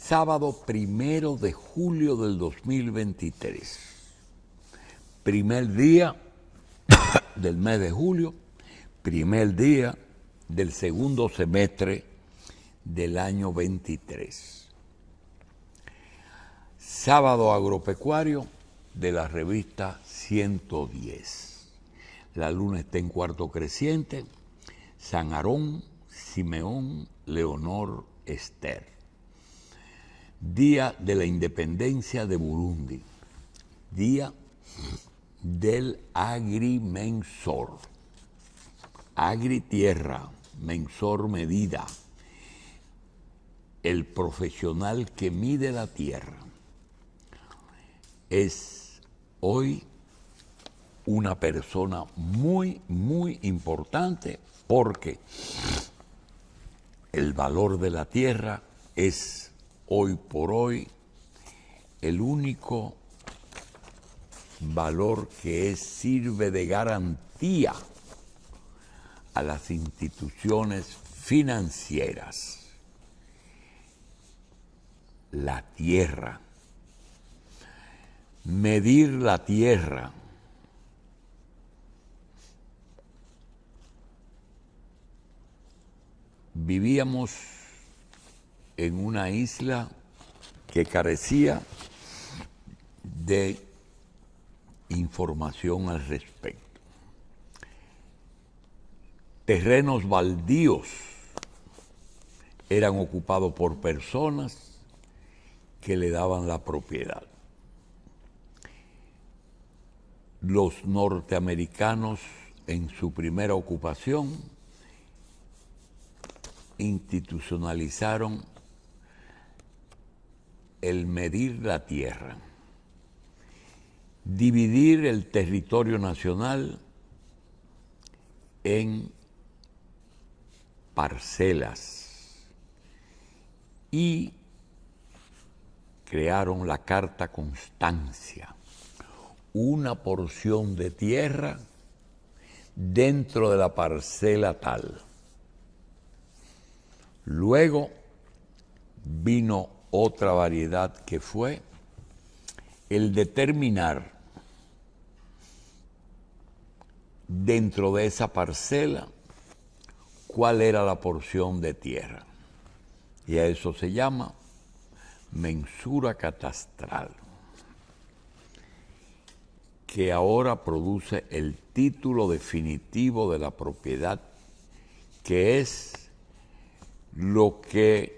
Sábado 1 de julio del 2023. Primer día del mes de julio, primer día del segundo semestre del año 23. Sábado agropecuario de la revista 110. La luna está en cuarto creciente. San Aarón, Simeón, Leonor, Esther. Día de la independencia de Burundi. Día del agrimensor. Agri tierra, mensor medida. El profesional que mide la tierra. Es hoy una persona muy, muy importante porque el valor de la tierra es hoy por hoy el único valor que sirve de garantía a las instituciones financieras. La tierra, medir la tierra, vivíamos en una isla que carecía de información al respecto. Terrenos baldíos eran ocupados por personas que le daban la propiedad. Los norteamericanos, en su primera ocupación, institucionalizaron el medir la tierra, dividir el territorio nacional en parcelas y crearon la Carta Constancia, una porción de tierra dentro de la parcela tal. Luego vino otra variedad que fue el determinar dentro de esa parcela cuál era la porción de tierra. Y a eso se llama mensura catastral, que ahora produce el título definitivo de la propiedad, que es lo que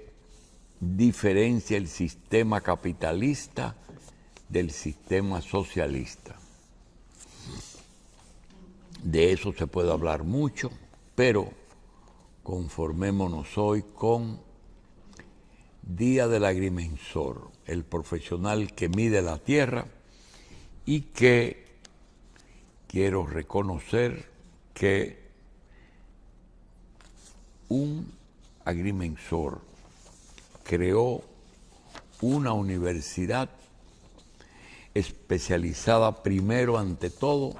diferencia el sistema capitalista del sistema socialista. De eso se puede hablar mucho, pero conformémonos hoy con Día del Agrimensor, el profesional que mide la tierra y que quiero reconocer que un agrimensor creó una universidad especializada primero, ante todo,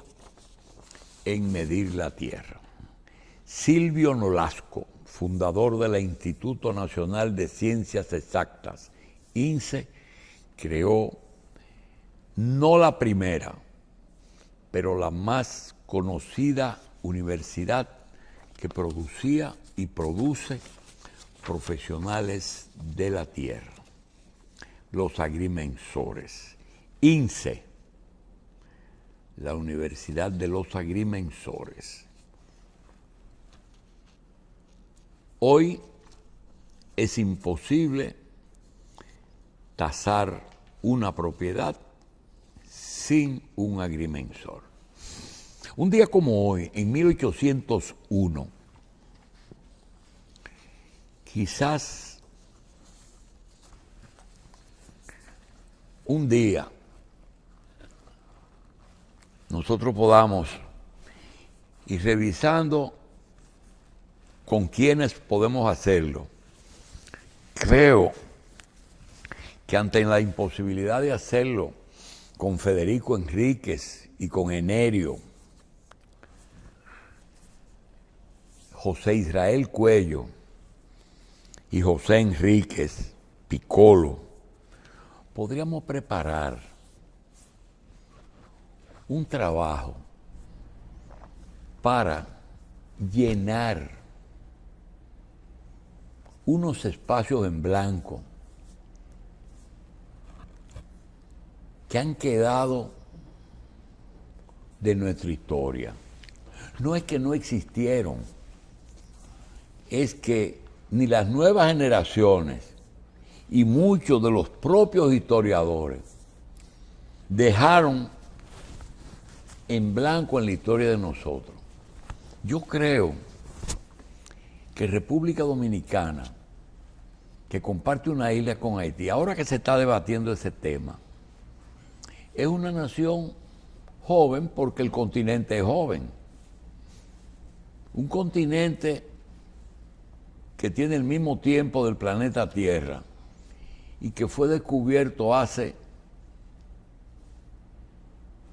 en medir la tierra. Silvio Nolasco, fundador del Instituto Nacional de Ciencias Exactas, INCE, creó no la primera, pero la más conocida universidad que producía y produce profesionales de la tierra, los agrimensores. INCE, la Universidad de los Agrimensores. Hoy es imposible tasar una propiedad sin un agrimensor. Un día como hoy, en 1801, quizás un día nosotros podamos ir revisando con quiénes podemos hacerlo. Creo que ante la imposibilidad de hacerlo con Federico Enríquez y con Enerio, José Israel Cuello y José Enríquez, Piccolo, podríamos preparar un trabajo para llenar unos espacios en blanco que han quedado de nuestra historia. No es que no existieron, es que ni las nuevas generaciones y muchos de los propios historiadores dejaron en blanco en la historia de nosotros. Yo creo que República Dominicana, que comparte una isla con Haití, ahora que se está debatiendo ese tema, es una nación joven porque el continente es joven. Un continente que tiene el mismo tiempo del planeta Tierra y que fue descubierto hace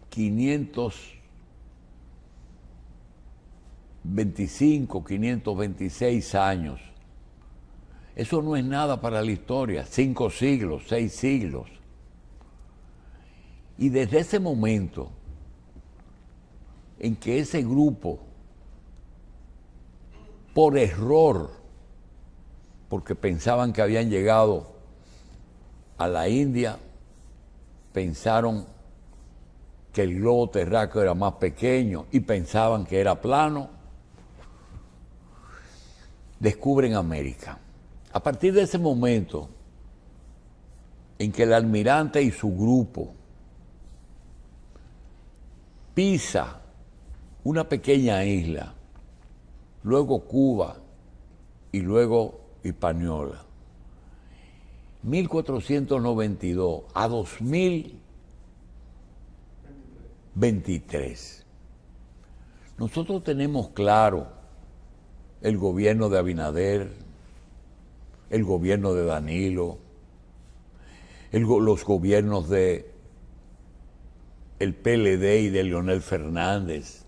526 años. Eso no es nada para la historia, 5 siglos, 6 siglos. Y desde ese momento en que ese grupo, por error, porque pensaban que habían llegado a la India, pensaron que el globo terráqueo era más pequeño y pensaban que era plano, descubren América. A partir de ese momento en que el almirante y su grupo pisa una pequeña isla, luego Cuba y luego Hispaniola, 1492 a 2023. Nosotros tenemos claro el gobierno de Abinader, el gobierno de Danilo, los gobiernos de el PLD y de Leonel Fernández,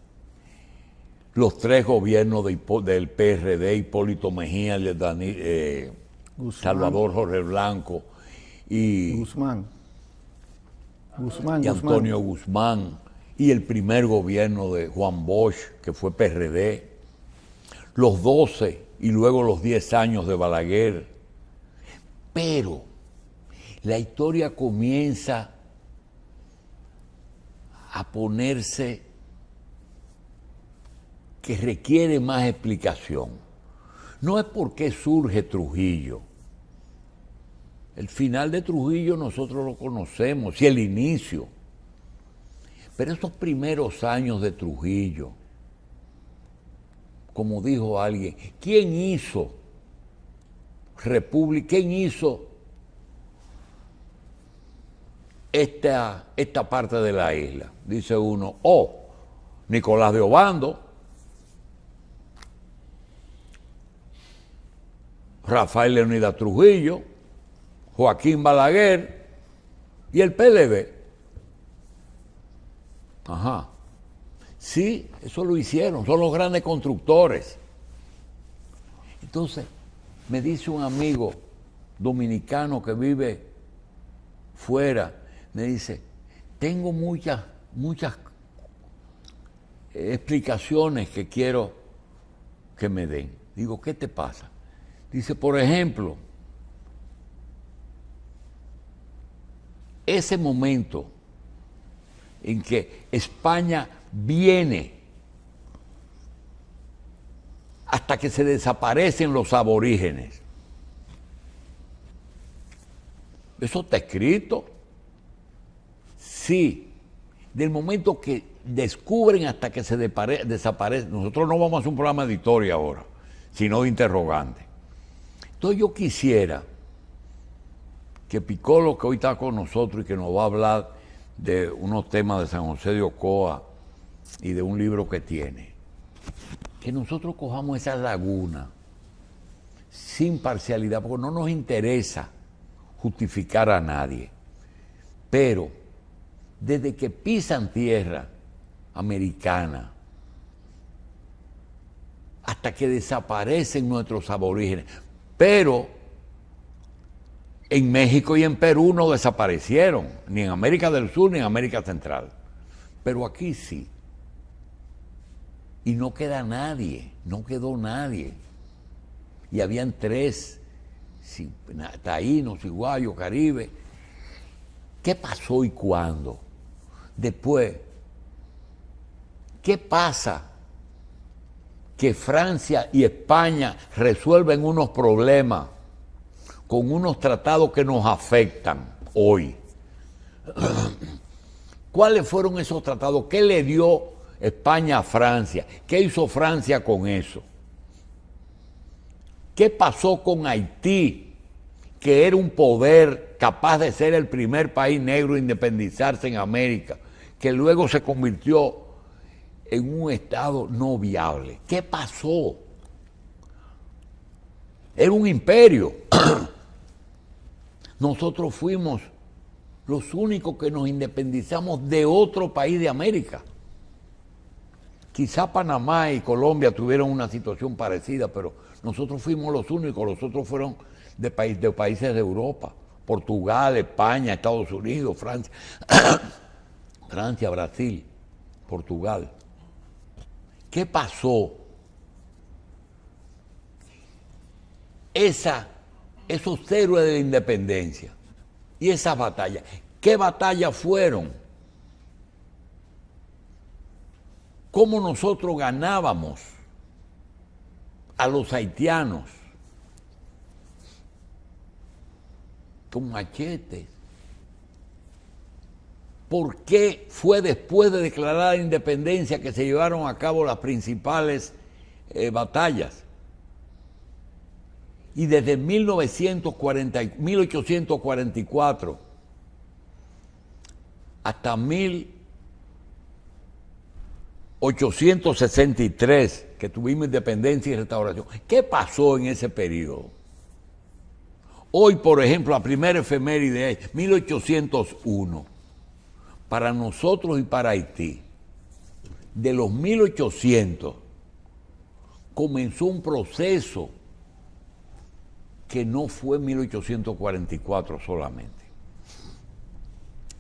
los 3 gobiernos del PRD, Hipólito Mejía, Salvador Jorge Blanco y Guzmán, Antonio Guzmán, y el primer gobierno de Juan Bosch, que fue PRD, los 12 y luego los 10 años de Balaguer. Pero la historia comienza a ponerse que requiere más explicación. No es porque surge Trujillo. El final de Trujillo nosotros lo conocemos, y el inicio. Pero esos primeros años de Trujillo, como dijo alguien, ¿quién hizo República? ¿Quién hizo esta parte de la isla? Dice uno, Nicolás de Obando, Rafael Leónidas Trujillo, Joaquín Balaguer y el PLD. Ajá. Sí, eso lo hicieron, son los grandes constructores. Entonces, me dice un amigo dominicano que vive fuera, me dice, tengo muchas explicaciones que quiero que me den. Digo, ¿qué te pasa? Dice, por ejemplo, ese momento en que España viene hasta que se desaparecen los aborígenes. ¿Eso está escrito? Sí. Del momento que descubren hasta que se desaparece. Nosotros no vamos a hacer un programa de historia ahora, sino de interrogante. Entonces yo quisiera que Piccolo, que hoy está con nosotros y que nos va a hablar de unos temas de San José de Ocoa y de un libro que tiene, que nosotros cojamos esa laguna sin parcialidad, porque no nos interesa justificar a nadie, pero desde que pisan tierra americana hasta que desaparecen nuestros aborígenes, pero En México y en Perú no desaparecieron, ni en América del Sur ni en América Central. Pero aquí sí. Y no queda nadie, no quedó nadie. Y habían 3, taínos, ciguayos, caribe. ¿Qué pasó y cuándo? Después, ¿qué pasa? Que Francia y España resuelven unos problemas con unos tratados que nos afectan hoy. ¿Cuáles fueron esos tratados? ¿Qué le dio España a Francia? ¿Qué hizo Francia con eso? ¿Qué pasó con Haití, que era un poder capaz de ser el primer país negro a independizarse en América, que luego se convirtió en un estado no viable? ¿Qué pasó? Era un imperio. Nosotros fuimos los únicos que nos independizamos de otro país de América. Quizá Panamá y Colombia tuvieron una situación parecida, pero nosotros fuimos los únicos. Los otros fueron de países de Europa: Portugal, España, Estados Unidos, Francia, Francia, Brasil, Portugal. ¿Qué pasó? Esos héroes de la independencia y esas batallas, ¿qué batallas fueron? ¿Cómo nosotros ganábamos a los haitianos? Con machetes. ¿Por qué fue después de declarar la independencia que se llevaron a cabo las principales batallas? Y desde 1844 hasta 1863, que tuvimos independencia y restauración, ¿qué pasó en ese periodo? Hoy, por ejemplo, la primera efeméride es 1801. Para nosotros y para Haití, de los 1800, comenzó un proceso que no fue 1844 solamente.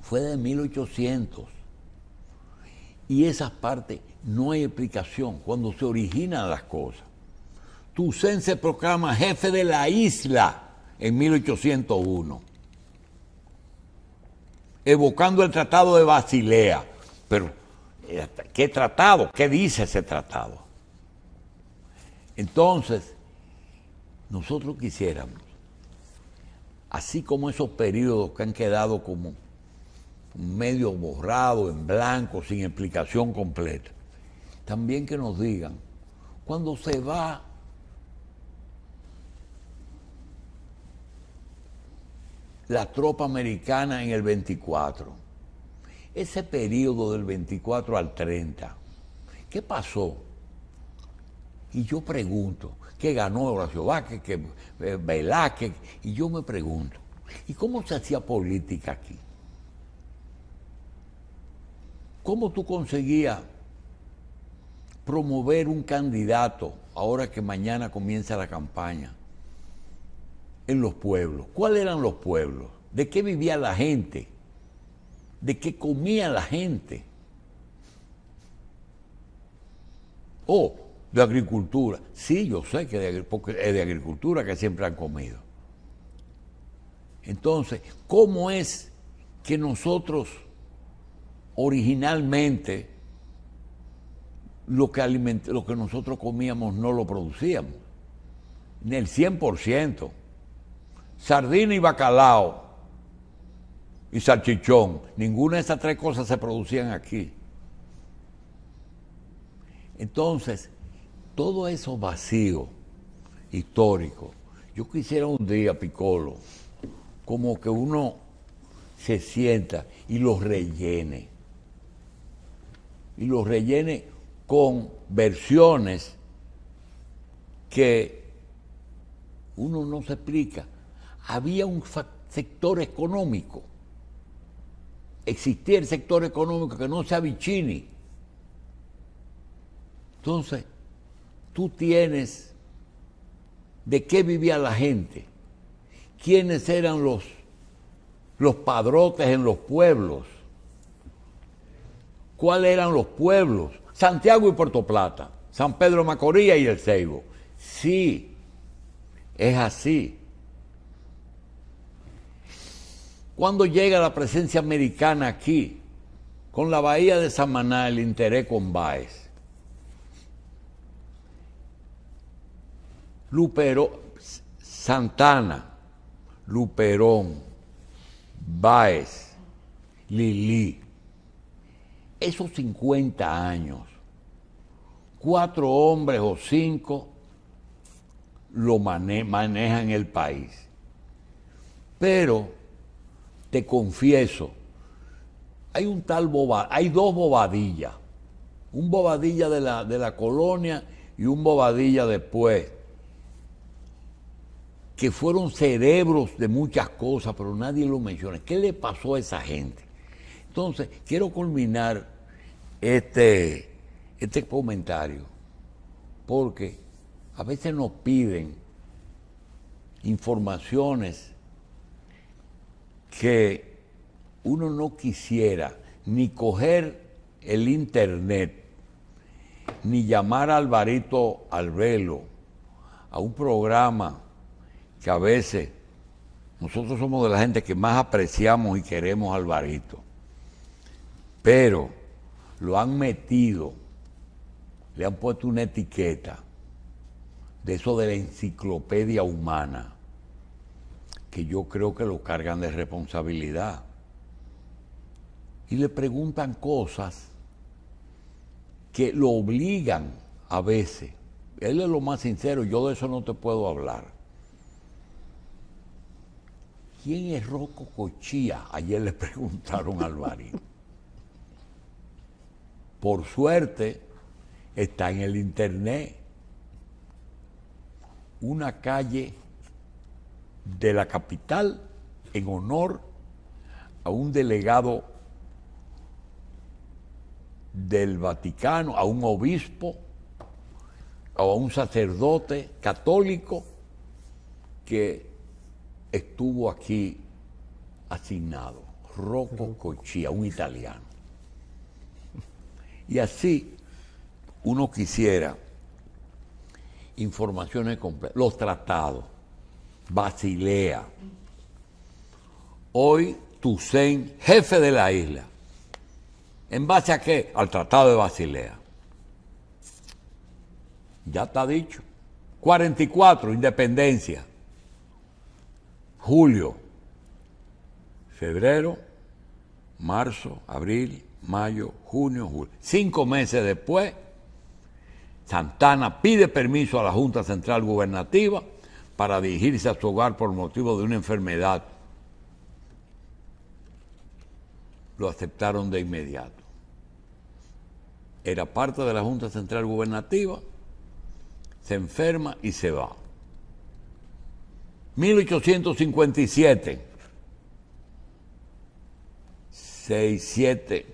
Fue de 1800. Y esas partes no hay explicación. Cuando se originan las cosas. Toussaint se proclama jefe de la isla en 1801, evocando el Tratado de Basilea. Pero, ¿qué tratado? ¿Qué dice ese tratado? Entonces, nosotros quisiéramos, así como esos periodos que han quedado como medio borrados, en blanco, sin explicación completa, también que nos digan, cuando se va la tropa americana en el 24, ese periodo del 24 al 30, ¿qué pasó? Y yo pregunto, ¿qué ganó Horacio Vázquez, que Velázquez? Y yo me pregunto, ¿y cómo se hacía política aquí? ¿Cómo tú conseguías promover un candidato, ahora que mañana comienza la campaña, en los pueblos? ¿Cuáles eran los pueblos? ¿De qué vivía la gente? ¿De qué comía la gente? Oh, de agricultura. Sí, yo sé que porque es de agricultura que siempre han comido. Entonces, ¿cómo es que nosotros originalmente lo que nosotros comíamos no lo producíamos? Ni el 100%. Sardina y bacalao y salchichón, ninguna de esas 3 cosas se producían aquí. Entonces, todos esos vacíos históricos, yo quisiera un día, Piccolo, como que uno se sienta y los rellene. Y los rellene con versiones que uno no se explica. Había un sector económico, existía el sector económico que no se avicini. Entonces, tú tienes de qué vivía la gente, quiénes eran los padrotes en los pueblos. ¿Cuáles eran los pueblos? Santiago y Puerto Plata, San Pedro de Macorís y El Ceibo. Sí, es así. Cuando llega la presencia americana aquí, con la bahía de Samaná, el interés con Báez. Santana, Luperón, Báez, Lilí. Esos 50 años, 4 hombres o 5 lo manejan el país. Pero, te confieso, hay hay 2 Bobadillas. Un Bobadilla de la colonia y un Bobadilla después, que fueron cerebros de muchas cosas, pero nadie lo menciona. ¿Qué le pasó a esa gente? Entonces, quiero culminar este comentario, porque a veces nos piden informaciones que uno no quisiera ni coger el internet, ni llamar a Alvarito Albelo a un programa que a veces nosotros somos de la gente que más apreciamos y queremos a Alvarito, pero lo han metido, le han puesto una etiqueta de eso de la enciclopedia humana, que yo creo que lo cargan de responsabilidad. Y le preguntan cosas que lo obligan a veces. Él es lo más sincero, yo de eso no te puedo hablar. ¿Quién es Rocco Cochía? Ayer le preguntaron a Alvarito. Por suerte, está en el internet. Una calle de la capital en honor a un delegado del Vaticano, a un obispo o a un sacerdote católico que estuvo aquí asignado, Rocco Cochía, un italiano. Y así uno quisiera informaciones completas, los tratados, Basilea. Hoy Toussaint, jefe de la isla. ¿En base a qué? Al Tratado de Basilea. Ya está dicho. 44, independencia. Julio, febrero, marzo, abril, mayo, junio, julio. 5 meses después, Santana pide permiso a la Junta Central Gubernativa para dirigirse a su hogar por motivo de una enfermedad. Lo aceptaron de inmediato. Era parte de la Junta Central Gubernativa, se enferma y se va. 1857,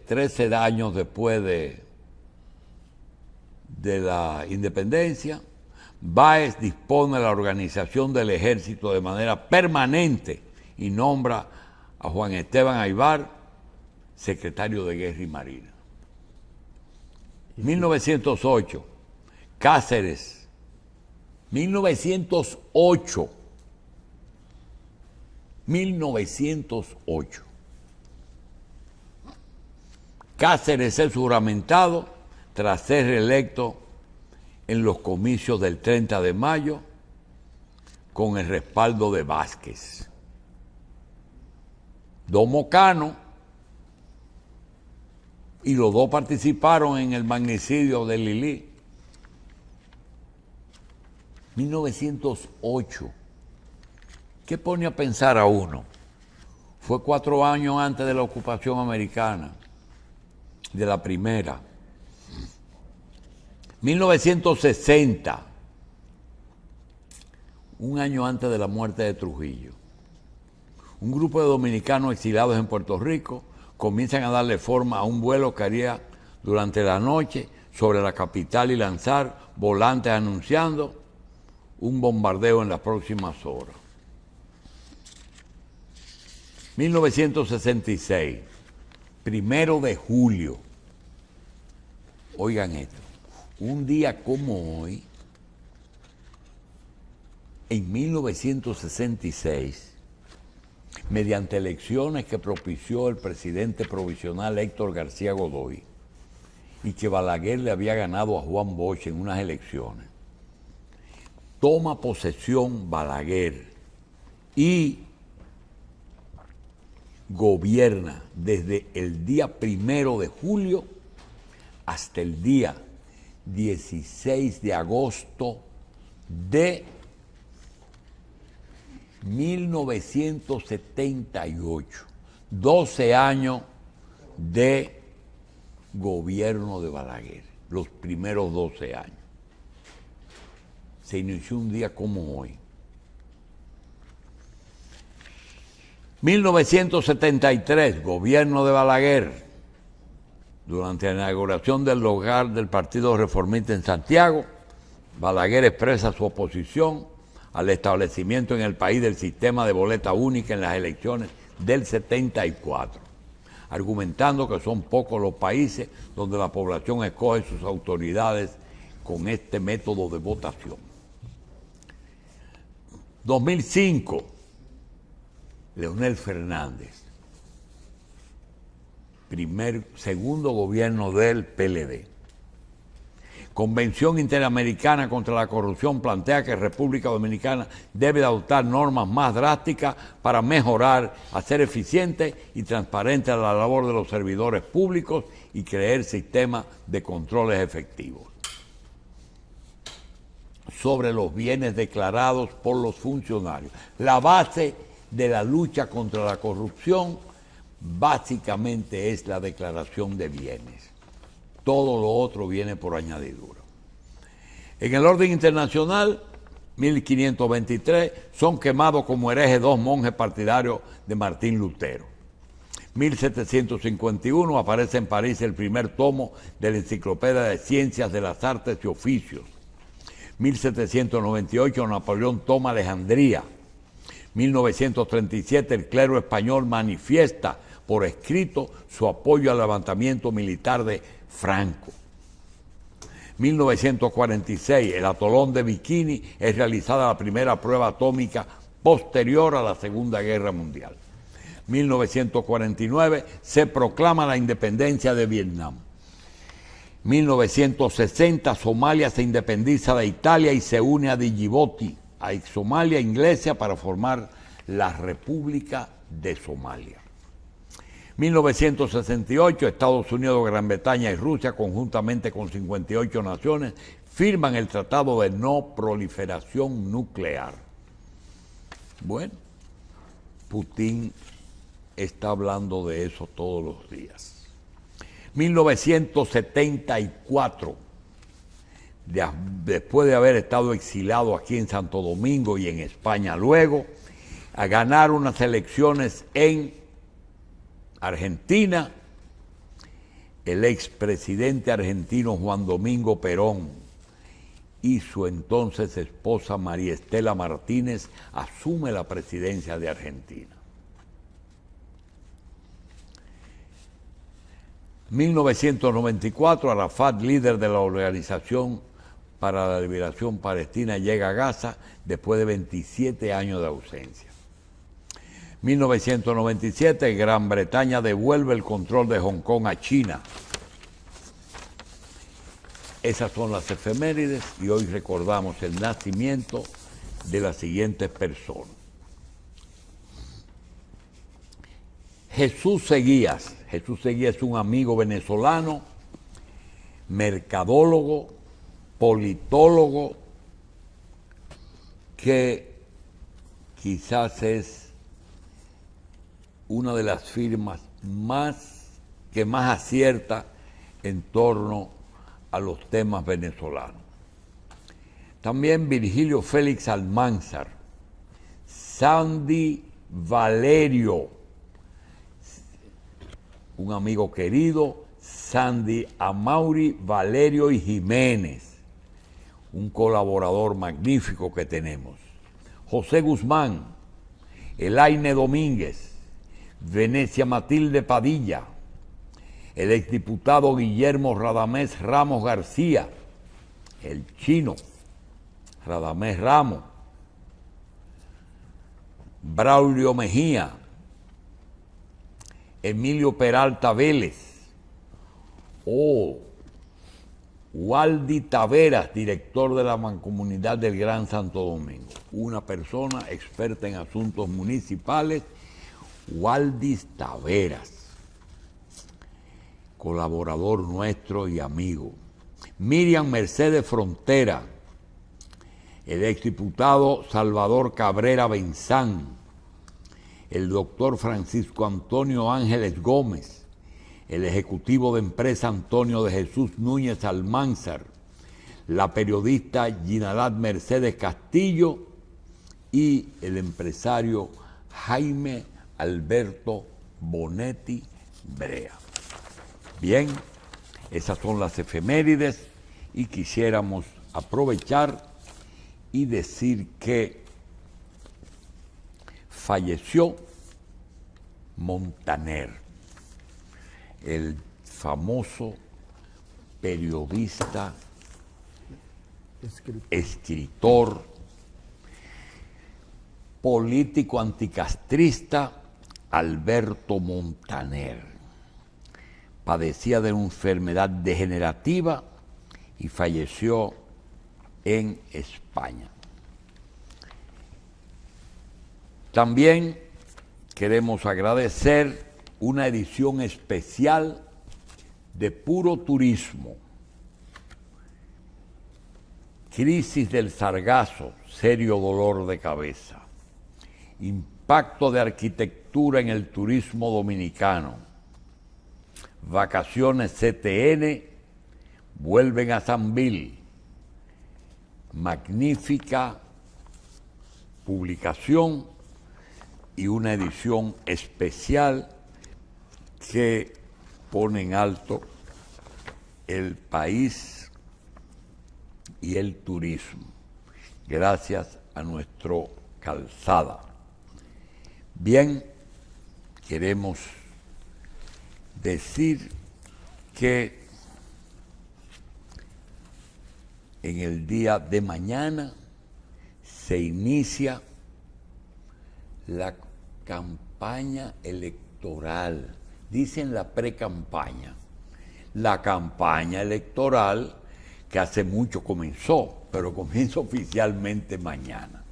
13 años después de la independencia, Báez dispone de la organización del ejército de manera permanente y nombra a Juan Esteban Aybar secretario de Guerra y Marina. 1908, Cáceres. 1908. Cáceres es juramentado tras ser reelecto en los comicios del 30 de mayo con el respaldo de Vázquez. Domo Cano, y los dos participaron en el magnicidio de Lilí. 1908. ¿Qué pone a pensar a uno? Fue 4 años antes de la ocupación americana, de la primera. 1960, un año antes de la muerte de Trujillo. Un grupo de dominicanos exilados en Puerto Rico comienzan a darle forma a un vuelo que haría durante la noche sobre la capital y lanzar volantes anunciando un bombardeo en las próximas horas. 1966, 1 de julio. Oigan esto, un día como hoy, en 1966, mediante elecciones que propició el presidente provisional Héctor García Godoy y que Balaguer le había ganado a Juan Bosch en unas elecciones, toma posesión Balaguer y gobierna desde el día 1 de julio hasta el día 16 de agosto de 1978. 12 años de gobierno de Balaguer, los primeros 12 años. Se inició un día como hoy. 1973, gobierno de Balaguer. Durante la inauguración del hogar del Partido Reformista en Santiago, Balaguer expresa su oposición al establecimiento en el país del sistema de boleta única en las elecciones del 74, argumentando que son pocos los países donde la población escoge sus autoridades con este método de votación. 2005, Leonel Fernández, segundo gobierno del PLD. Convención Interamericana contra la Corrupción plantea que República Dominicana debe adoptar normas más drásticas para mejorar, hacer eficiente y transparente la labor de los servidores públicos y crear sistemas de controles efectivos. Sobre los bienes declarados por los funcionarios. La base de la lucha contra la corrupción básicamente es la declaración de bienes. Todo lo otro viene por añadidura. En el orden internacional, 1523, son quemados como herejes 2 monjes partidarios de Martín Lutero. 1751 aparece en París el primer tomo de la Enciclopedia de Ciencias de las Artes y Oficios. 1798 Napoleón toma Alejandría. 1937 el clero español manifiesta por escrito su apoyo al levantamiento militar de Franco. 1946, el atolón de Bikini es realizada la primera prueba atómica posterior a la Segunda Guerra Mundial. 1949, se proclama la independencia de Vietnam. 1960, Somalia se independiza de Italia y se une a Djibouti, a Somalia inglesa, para formar la República de Somalia. 1968, Estados Unidos, Gran Bretaña y Rusia, conjuntamente con 58 naciones, firman el Tratado de No Proliferación Nuclear. Bueno, Putin está hablando de eso todos los días. 1974, después de haber estado exilado aquí en Santo Domingo y en España luego, a ganar unas elecciones en Argentina, el expresidente argentino Juan Domingo Perón y su entonces esposa María Estela Martínez asume la presidencia de Argentina. 1994, Arafat, líder de la Organización para la Liberación Palestina, llega a Gaza después de 27 años de ausencia. 1997, Gran Bretaña devuelve el control de Hong Kong a China. Esas son las efemérides y hoy recordamos el nacimiento de las siguientes personas. Jesús Seguías. Jesús Seguías es un amigo venezolano, mercadólogo, politólogo, que quizás es una de las firmas que más acierta en torno a los temas venezolanos. También Virgilio Félix Almanzar, Sandy Valerio, un amigo querido, Sandy Amaury Valerio y Jiménez, un colaborador magnífico que tenemos. José Guzmán, Elaine Domínguez, Venecia Matilde Padilla, el exdiputado Guillermo Radamés Ramos García, el chino Radamés Ramos, Braulio Mejía, Emilio Peralta Vélez, Waldi Taveras, director de la Mancomunidad del Gran Santo Domingo, una persona experta en asuntos municipales, Waldi Taveras, colaborador nuestro y amigo. Miriam Mercedes Frontera, el exdiputado Salvador Cabrera Benzán, el doctor Francisco Antonio Ángeles Gómez, el ejecutivo de empresa Antonio de Jesús Núñez Almanzar, la periodista Ginalad Mercedes Castillo y el empresario Jaime Alberto Bonetti Brea. Bien, esas son las efemérides y quisiéramos aprovechar y decir que falleció Montaner, el famoso periodista, escritor, político anticastrista Alberto Montaner. Padecía de una enfermedad degenerativa y falleció en España. También queremos agradecer una edición especial de Puro Turismo. Crisis del sargazo, serio dolor de cabeza. Impacto de arquitectura en el turismo dominicano. Vacaciones CTN vuelven a Sanvil. Magnífica publicación y una edición especial que pone en alto el país y el turismo, gracias a nuestro Calzada. Bien, queremos decir que en el día de mañana se inicia la campaña electoral. Dicen la pre-campaña. La campaña electoral que hace mucho comenzó, pero comienza oficialmente mañana.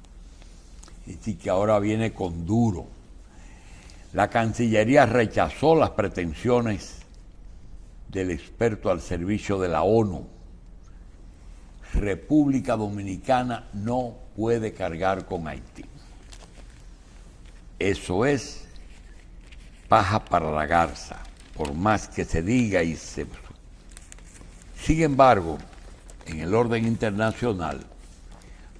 Es decir, que ahora viene con duro. La Cancillería rechazó las pretensiones del experto al servicio de la ONU. República Dominicana no puede cargar con Haití. Eso es paja para la garza, por más que se diga y se... Sin embargo, en el orden internacional,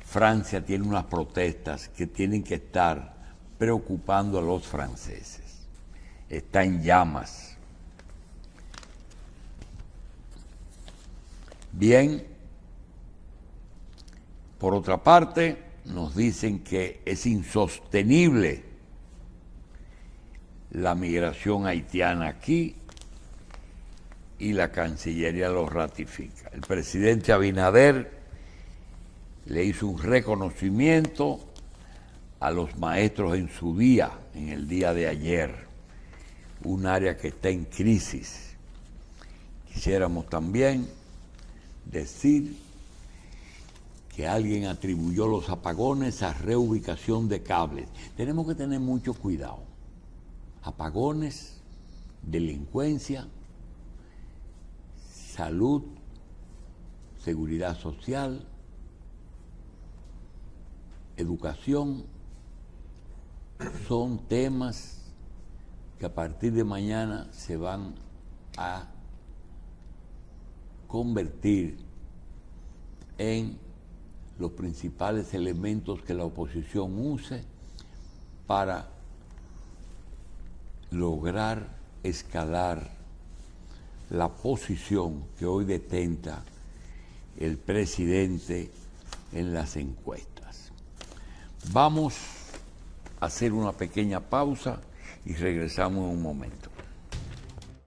Francia tiene unas protestas que tienen que estar preocupando a los franceses. Está en llamas. Bien, por otra parte, nos dicen que es insostenible la migración haitiana aquí y la Cancillería lo ratifica. El presidente Abinader le hizo un reconocimiento a los maestros en su día, en el día de ayer, un área que está en crisis. Quisiéramos también decir que alguien atribuyó los apagones a reubicación de cables. Tenemos que tener mucho cuidado. Apagones, delincuencia, salud, seguridad social, educación, son temas que a partir de mañana se van a convertir en los principales elementos que la oposición use para lograr escalar la posición que hoy detenta el presidente en las encuestas. Vamos a hacer una pequeña pausa y regresamos en un momento.